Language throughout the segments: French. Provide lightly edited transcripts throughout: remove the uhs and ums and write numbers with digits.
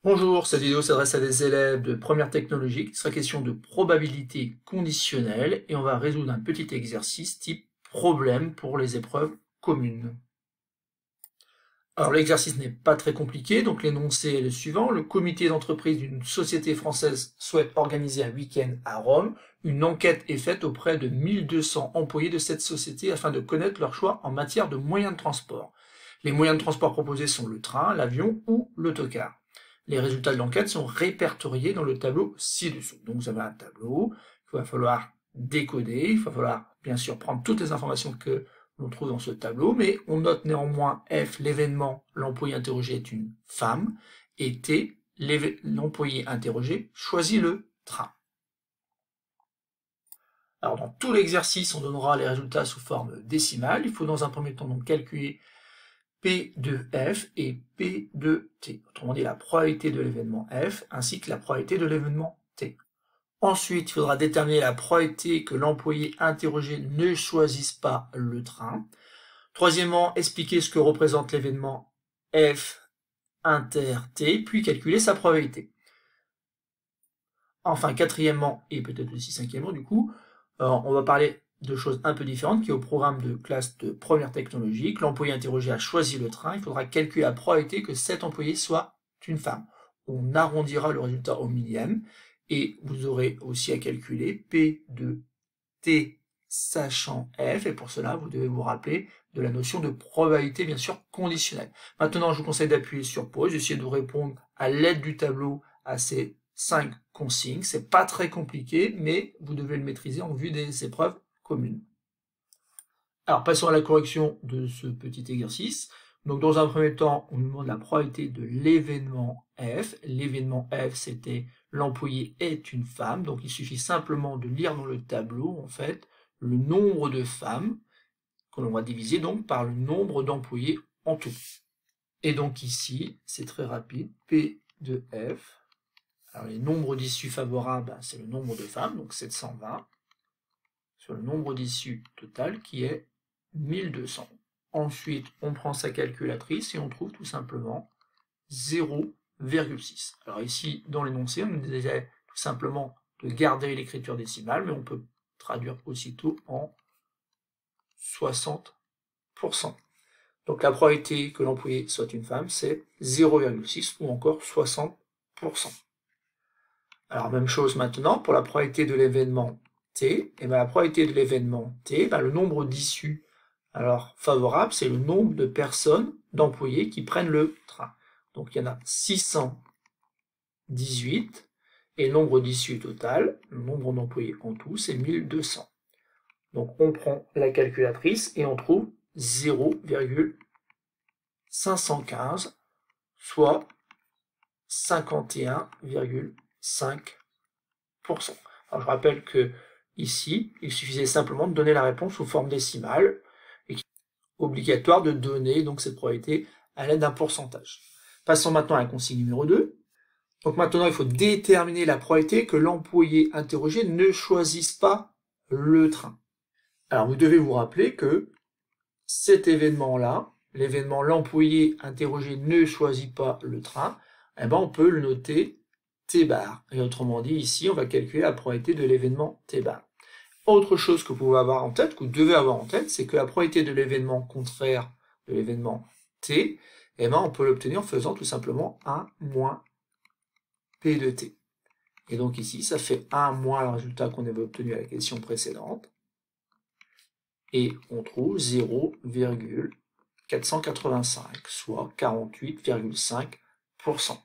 Bonjour, cette vidéo s'adresse à des élèves de première technologie. Il sera question de probabilité conditionnelle et on va résoudre un petit exercice type problème pour les épreuves communes. Alors l'exercice n'est pas très compliqué, donc l'énoncé est le suivant. Le comité d'entreprise d'une société française souhaite organiser un week-end à Rome. Une enquête est faite auprès de 1200 employés de cette société afin de connaître leur choix en matière de moyens de transport. Les moyens de transport proposés sont le train, l'avion ou l'autocar. Les résultats de l'enquête sont répertoriés dans le tableau ci-dessous. Donc vous avez un tableau, il va falloir décoder, il va falloir bien sûr prendre toutes les informations que l'on trouve dans ce tableau, mais on note néanmoins F, l'événement, l'employé interrogé est une femme, et T, l'employé interrogé choisit le train. Alors dans tout l'exercice, on donnera les résultats sous forme décimale. Il faut dans un premier temps donc calculer P de F et P de T, autrement dit la probabilité de l'événement F ainsi que la probabilité de l'événement T. Ensuite, il faudra déterminer la probabilité que l'employé interrogé ne choisisse pas le train. Troisièmement, expliquer ce que représente l'événement F inter T, puis calculer sa probabilité. Enfin, quatrièmement, et peut-être aussi cinquièmement du coup, on va parler de choses un peu différentes qui est au programme de classe de première technologique. L'employé interrogé a choisi le train, il faudra calculer la probabilité que cet employé soit une femme. On arrondira le résultat au millième, et vous aurez aussi à calculer P de T sachant F, et pour cela, vous devez vous rappeler de la notion de probabilité, bien sûr, conditionnelle. Maintenant, je vous conseille d'appuyer sur pause, d'essayer de répondre à l'aide du tableau à ces 5 consignes. C'est pas très compliqué, mais vous devez le maîtriser en vue des épreuves communes. Alors, passons à la correction de ce petit exercice. Donc, dans un premier temps, on nous demande la probabilité de l'événement F. L'événement F, c'était l'employé est une femme. Donc, il suffit simplement de lire dans le tableau, en fait, le nombre de femmes que l'on va diviser donc par le nombre d'employés en tout. Et donc ici, c'est très rapide, P de F. Alors, les nombres d'issues favorables, c'est le nombre de femmes, donc 720, sur le nombre d'issues total qui est 1200. Ensuite, on prend sa calculatrice et on trouve tout simplement 0,6. Alors ici, dans l'énoncé, on nous disait tout simplement de garder l'écriture décimale, mais on peut traduire aussitôt en 60%. Donc la probabilité que l'employé soit une femme, c'est 0,6 ou encore 60%. Alors même chose maintenant pour la probabilité de l'événement T. Et bien la probabilité de l'événement T, le nombre d'issues alors favorable, c'est le nombre de personnes, d'employés qui prennent le train. Donc il y en a 618, et le nombre d'issues total, le nombre d'employés en tout, c'est 1200. Donc on prend la calculatrice et on trouve 0,515, soit 51,5%. Alors je rappelle que ici, il suffisait simplement de donner la réponse sous forme décimale, et qu'il est obligatoire de donner donc cette probabilité à l'aide d'un pourcentage. Passons maintenant à la consigne numéro 2. Donc maintenant, il faut déterminer la probabilité que l'employé interrogé ne choisisse pas le train. Alors vous devez vous rappeler que cet événement-là, l'événement l'employé interrogé ne choisit pas le train, eh ben on peut le noter T bar. Et autrement dit, ici, on va calculer la probabilité de l'événement T bar. Autre chose que vous pouvez avoir en tête, que vous devez avoir en tête, c'est que la probabilité de l'événement contraire de l'événement T, eh ben on peut l'obtenir en faisant tout simplement 1 moins P de T. Et donc ici, ça fait 1 moins le résultat qu'on avait obtenu à la question précédente. Et on trouve 0,485, soit 48,5%.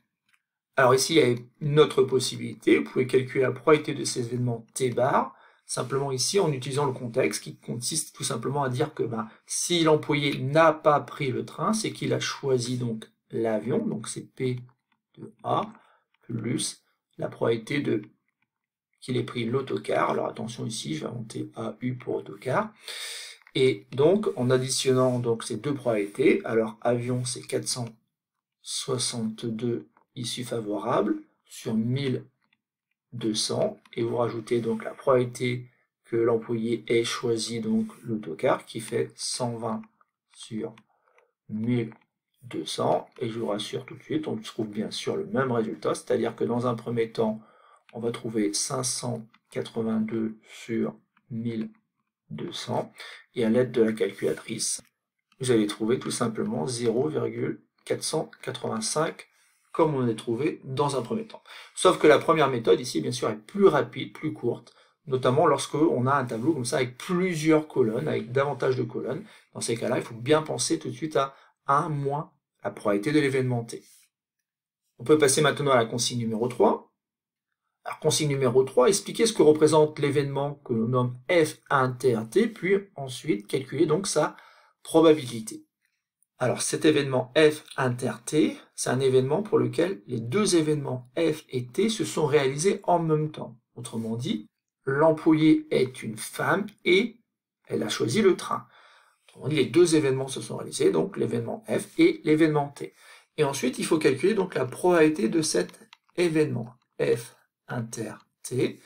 Alors ici, il y a une autre possibilité. Vous pouvez calculer la probabilité de ces événements T bar, simplement ici en utilisant le contexte qui consiste tout simplement à dire que si l'employé n'a pas pris le train, c'est qu'il a choisi donc l'avion, donc c'est P de A, plus la probabilité de qu'il ait pris l'autocar. Alors attention ici, je vais monter AU pour autocar. Et donc, en additionnant donc ces deux probabilités, alors avion c'est 462 issues favorables sur 1200, et vous rajoutez donc la probabilité que l'employé ait choisi donc l'autocar qui fait 120 sur 1200, 1200, et je vous rassure tout de suite, on trouve bien sûr le même résultat, c'est-à-dire que dans un premier temps, on va trouver 582 sur 1200, et à l'aide de la calculatrice, vous allez trouver tout simplement 0,485 comme on l'a trouvé dans un premier temps. Sauf que la première méthode ici, bien sûr, est plus rapide, plus courte, notamment lorsque on a un tableau comme ça avec plusieurs colonnes, avec davantage de colonnes. Dans ces cas-là, il faut bien penser tout de suite à 1 moins la probabilité de l'événement T. On peut passer maintenant à la consigne numéro 3. Alors, consigne numéro 3, expliquer ce que représente l'événement que l'on nomme F inter T, puis ensuite calculer donc sa probabilité. Alors cet événement F inter T, c'est un événement pour lequel les deux événements F et T se sont réalisés en même temps. Autrement dit, l'employé est une femme et elle a choisi le train. Autrement dit, les deux événements se sont réalisés, donc l'événement F et l'événement T. Et ensuite, il faut calculer donc la probabilité de cet événement F inter T.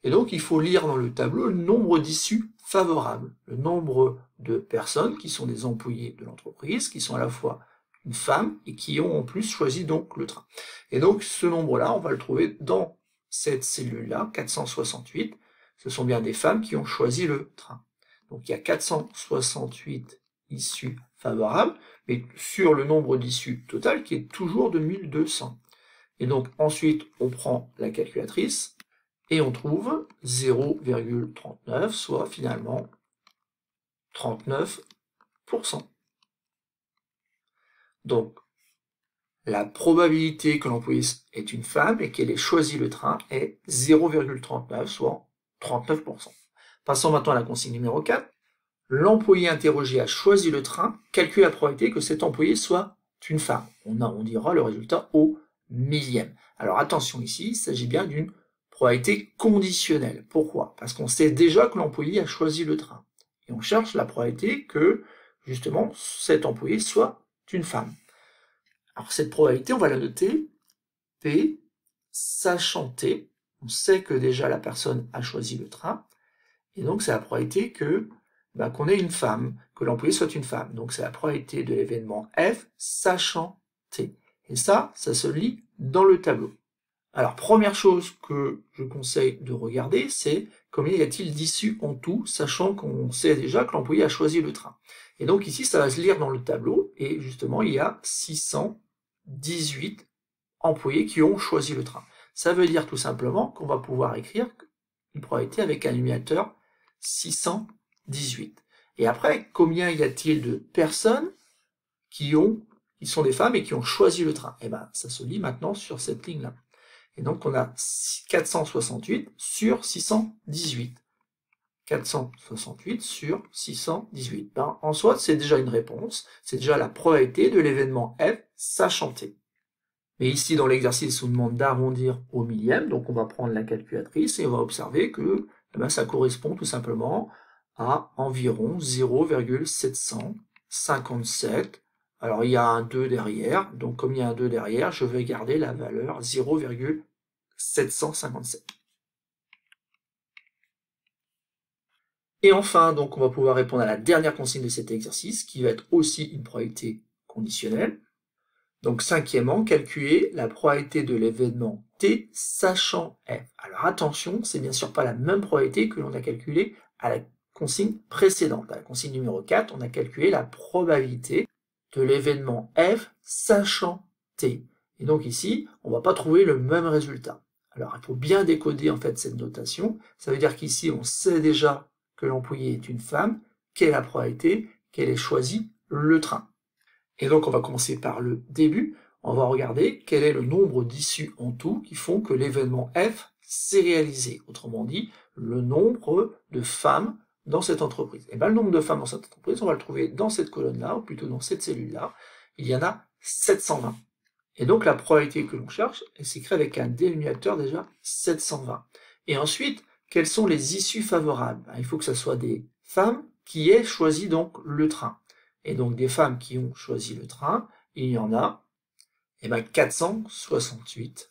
Et donc, il faut lire dans le tableau le nombre d'issues favorables, le nombre de personnes qui sont des employés de l'entreprise, qui sont à la fois une femme et qui ont en plus choisi donc le train. Et donc, ce nombre-là, on va le trouver dans cette cellule-là, 468. Ce sont bien des femmes qui ont choisi le train. Donc, il y a 468 issues favorables, mais sur le nombre d'issues total qui est toujours de 1200. Et donc, ensuite, on prend la calculatrice, et on trouve 0,39, soit finalement 39%. Donc, la probabilité que l'employé est une femme et qu'elle ait choisi le train est 0,39, soit 39%. Passons maintenant à la consigne numéro 4. L'employé interrogé a choisi le train, calcule la probabilité que cet employé soit une femme. On dira le résultat au millième. Alors attention ici, il s'agit bien d'une probabilité conditionnelle. Pourquoi? Parce qu'on sait déjà que l'employé a choisi le train. Et on cherche la probabilité que, justement, cet employé soit une femme. Alors cette probabilité, on va la noter P, sachant T. On sait que déjà la personne a choisi le train. Et donc c'est la probabilité que qu'on ait une femme, que l'employé soit une femme. Donc c'est la probabilité de l'événement F, sachant T. Et ça se lit dans le tableau. Alors, première chose que je conseille de regarder, c'est combien y a-t-il d'issues en tout, sachant qu'on sait déjà que l'employé a choisi le train. Et donc ici, ça va se lire dans le tableau, et justement, il y a 618 employés qui ont choisi le train. Ça veut dire tout simplement qu'on va pouvoir écrire une probabilité avec un numérateur 618. Et après, combien y a-t-il de personnes qui sont des femmes et qui ont choisi le train? Eh bien, ça se lit maintenant sur cette ligne-là. Et donc, on a 468 sur 618. 468 sur 618. Ben, en soi, c'est déjà une réponse. C'est déjà la probabilité de l'événement F, sachant T. Mais ici, dans l'exercice, on demande d'arrondir au millième. Donc, on va prendre la calculatrice et on va observer que ça correspond tout simplement à environ 0,757. Alors, il y a un 2 derrière, donc comme il y a un 2 derrière, je vais garder la valeur 0,757. Et enfin, donc, on va pouvoir répondre à la dernière consigne de cet exercice, qui va être aussi une probabilité conditionnelle. Donc, cinquièmement, calculer la probabilité de l'événement T sachant F. Alors, attention, c'est bien sûr pas la même probabilité que l'on a calculée à la consigne précédente. À la consigne numéro 4, on a calculé la probabilité de l'événement F sachant T. Et donc ici, on ne va pas trouver le même résultat. Alors, il faut bien décoder en fait cette notation. Ça veut dire qu'ici, on sait déjà que l'employé est une femme, quelle est la probabilité qu'elle ait choisi le train. Et donc, on va commencer par le début. On va regarder quel est le nombre d'issues en tout qui font que l'événement F s'est réalisé. Autrement dit, le nombre de femmes dans cette entreprise. Et bien, le nombre de femmes dans cette entreprise, on va le trouver dans cette colonne-là, ou plutôt dans cette cellule-là. Il y en a 720. Et donc, la probabilité que l'on cherche, elle s'écrit avec un dénominateur déjà 720. Et ensuite, quelles sont les issues favorables? Il faut que ce soit des femmes qui aient choisi donc le train. Et donc, des femmes qui ont choisi le train, il y en a 468.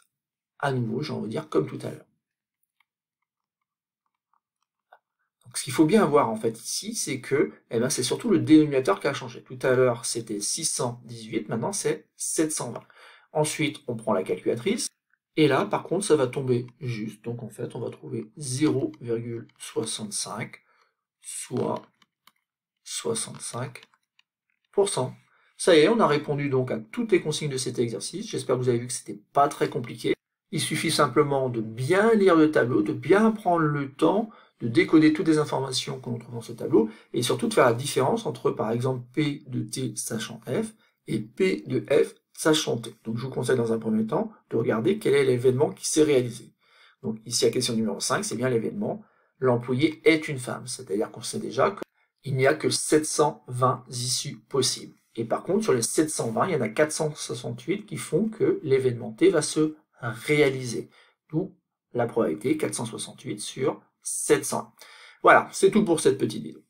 À nouveau, j'ai envie de dire comme tout à l'heure. Ce qu'il faut bien voir en fait ici, c'est que c'est surtout le dénominateur qui a changé. Tout à l'heure, c'était 618, maintenant c'est 720. Ensuite, on prend la calculatrice, et là, par contre, ça va tomber juste. Donc en fait, on va trouver 0,65, soit 65%. Ça y est, on a répondu donc à toutes les consignes de cet exercice. J'espère que vous avez vu que c'était pas très compliqué. Il suffit simplement de bien lire le tableau, de bien prendre le temps de décoder toutes les informations que l'on trouve dans ce tableau, et surtout de faire la différence entre, par exemple, P de T sachant F, et P de F sachant T. Donc je vous conseille dans un premier temps de regarder quel est l'événement qui s'est réalisé. Donc ici, la question numéro 5, c'est bien l'événement. L'employé est une femme, c'est-à-dire qu'on sait déjà qu'il n'y a que 720 issues possibles. Et par contre, sur les 720, il y en a 468 qui font que l'événement T va se réaliser. D'où la probabilité 468 sur 700. Voilà, c'est tout pour cette petite vidéo.